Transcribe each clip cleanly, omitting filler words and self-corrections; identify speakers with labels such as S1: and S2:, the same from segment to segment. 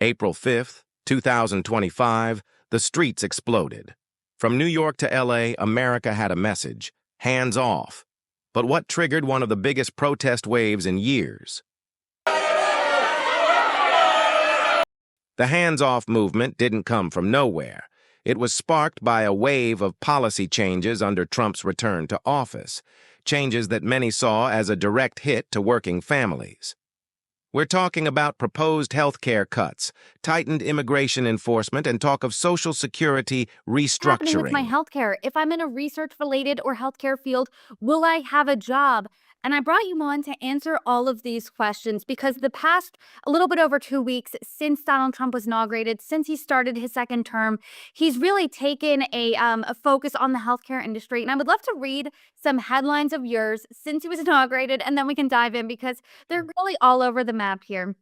S1: April 5th, 2025, the streets exploded. From New York to LA, America had a message: hands off. But what triggered one of the biggest protest waves in years? The hands-off movement didn't come from nowhere. It was sparked by a wave of policy changes under Trump's return to office, changes that many saw as a direct hit to working families. We're talking about proposed health care cuts, tightened immigration enforcement, and talk of Social Security restructuring.
S2: What's happening with my healthcare? If I'm in a research-related or healthcare field, will I have a job? And I brought you on to answer all of these questions because the past a little bit over 2 weeks since Donald Trump was inaugurated, since he started his second term, he's really taken a focus on the healthcare industry. And I would love to read some headlines of yours since he was inaugurated, and then we can dive in because they're really all over the map here.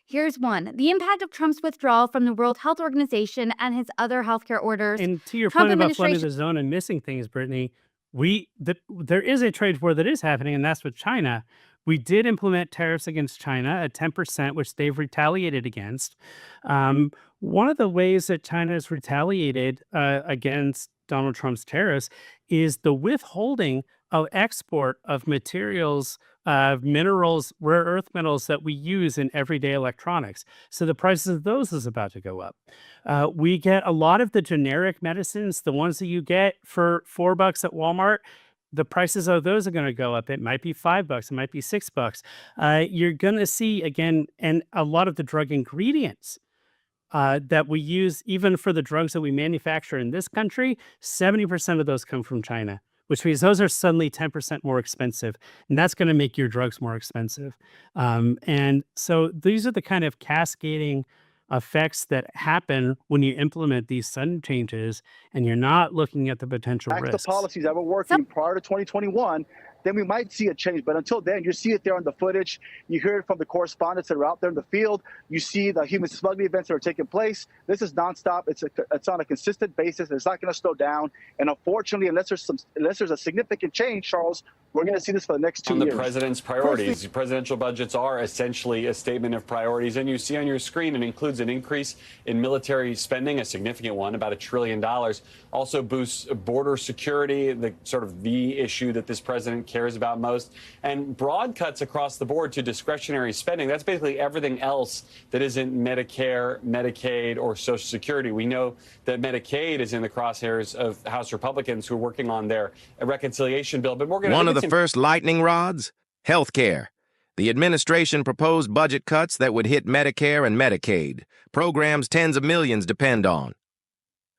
S2: Here's one. The impact of Trump's withdrawal from the World Health Organization and his other healthcare orders.
S3: And to your point about flooding the zone and missing things, Brittany, there is a trade war that is happening, and that's with China. We did implement tariffs against China at 10%, which they've retaliated against. One of the ways that China has retaliated against Donald Trump's tariffs is the withholding of export of materials, minerals, rare earth metals that we use in everyday electronics. So the prices of those is about to go up. We get a lot of the generic medicines, the ones that you get for $4 at Walmart. The prices of those are going to go up. It might be $5, it might be $6. You're going to see again, and a lot of the drug ingredients that we use, even for the drugs that we manufacture in this country, 70% of those come from China, which means those are suddenly 10% more expensive. And that's going to make your drugs more expensive. And so these are the kind of cascading effects that happen when you implement these sudden changes and you're not looking at the potential risks.
S4: The policies that were working prior to 2021, then we might see a change. But until then, you see it there on the footage. You hear it from the correspondents that are out there in the field. You see the human smuggling events that are taking place. This is nonstop. It's on a consistent basis. It's not going to slow down. And unfortunately, unless there's a significant change, Charles, we're going to see this for the next 2 years.
S5: On the president's priorities, presidential budgets are essentially a statement of priorities. And you see on your screen, it includes an increase in military spending, a significant one, about $1 trillion. Also boosts border security, the issue that this president cares about most, and broad cuts across the board to discretionary spending. That's basically everything else that isn't Medicare, Medicaid, or Social Security. We know that Medicaid is in the crosshairs of House Republicans who are working on their reconciliation bill. But Morgan,
S1: one of the first lightning rods? Healthcare. The administration proposed budget cuts that would hit Medicare and Medicaid, programs tens of millions depend on.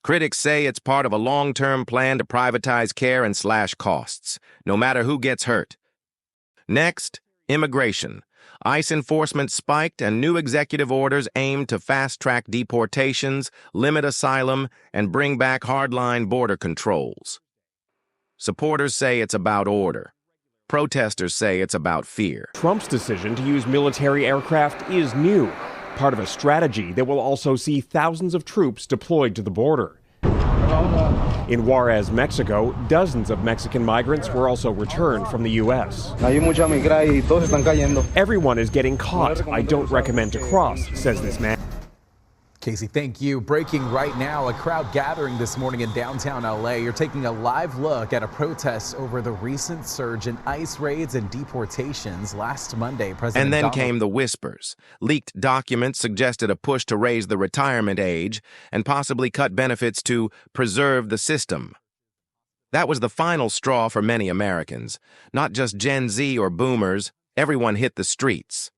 S1: Critics say it's part of a long-term plan to privatize care and slash costs, no matter who gets hurt. Next, immigration. ICE enforcement spiked and new executive orders aimed to fast-track deportations, limit asylum, and bring back hardline border controls. Supporters say it's about order. Protesters say it's about fear.
S6: Trump's decision to use military aircraft is new, part of a strategy that will also see thousands of troops deployed to the border. In Juarez, Mexico, dozens of Mexican migrants were also returned from the U.S. Everyone is getting caught. I don't recommend to cross, says this man.
S7: Casey, thank you. Breaking right now, a crowd gathering this morning in downtown LA. You're taking a live look at a protest over the recent surge in ICE raids and deportations. Last Monday,
S1: And then came the whispers. Leaked documents suggested a push to raise the retirement age and possibly cut benefits to preserve the system. That was the final straw for many Americans. Not just Gen Z or boomers, everyone hit the streets.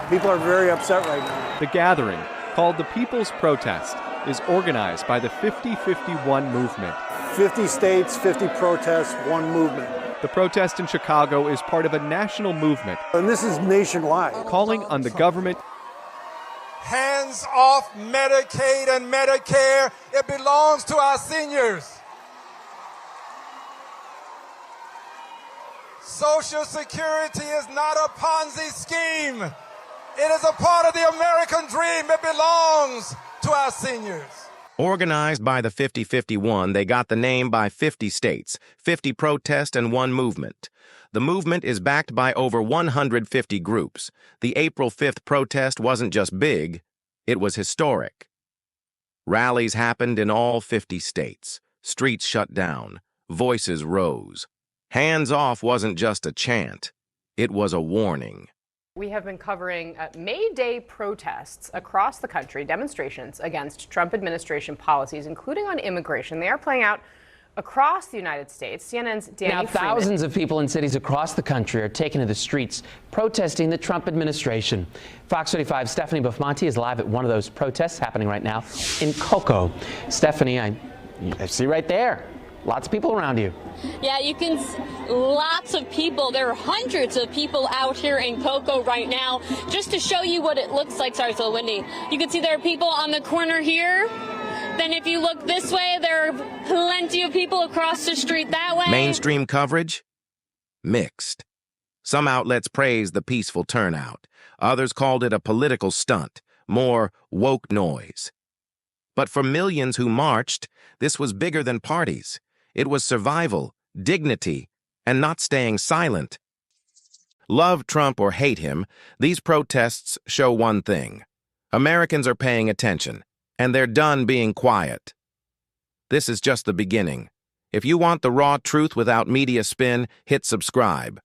S8: People are very upset right now.
S9: The gathering, called the People's Protest, is organized by the 50-51 movement.
S8: 50 states, 50 protests, one movement.
S9: The protest in Chicago is part of a national movement.
S8: And this is nationwide.
S9: Calling on the government.
S10: Hands off Medicaid and Medicare. It belongs to our seniors. Social Security is not a Ponzi scheme. It is a part of the American dream. It belongs to our seniors.
S1: Organized by the 50-51, they got the name by 50 states, 50 protests, and one movement. The movement is backed by over 150 groups. The April 5th protest wasn't just big, It was historic. Rallies happened in all 50 states. Streets shut down. Voices rose. Hands off wasn't just a chant. It was a warning.
S11: We have been covering May Day protests across the country, demonstrations against Trump administration policies, including on immigration. They are playing out across the United States. CNN's Danny
S12: Now, thousands of people in cities across the country are taking to the streets protesting the Trump administration. Fox 35's Stephanie Buffmonti is live at one of those protests happening right now in 𝐶𝐭. Stephanie, I see right there. Lots of people around you.
S13: Yeah, you can, lots of people. There are hundreds of people out here in 𝐶𝐭 right now. Just to show you what it looks like, sorry, it's a little windy. You can see there are people on the corner here. Then if you look this way, there are plenty of people across the street that way.
S1: Mainstream coverage? Mixed. Some outlets praised the peaceful turnout. Others called it a political stunt, more woke noise. But for millions who marched, this was bigger than parties. It was survival, dignity, and not staying silent. Love Trump or hate him, these protests show one thing. Americans are paying attention, and they're done being quiet. This is just the beginning. If you want the raw truth without media spin, hit subscribe.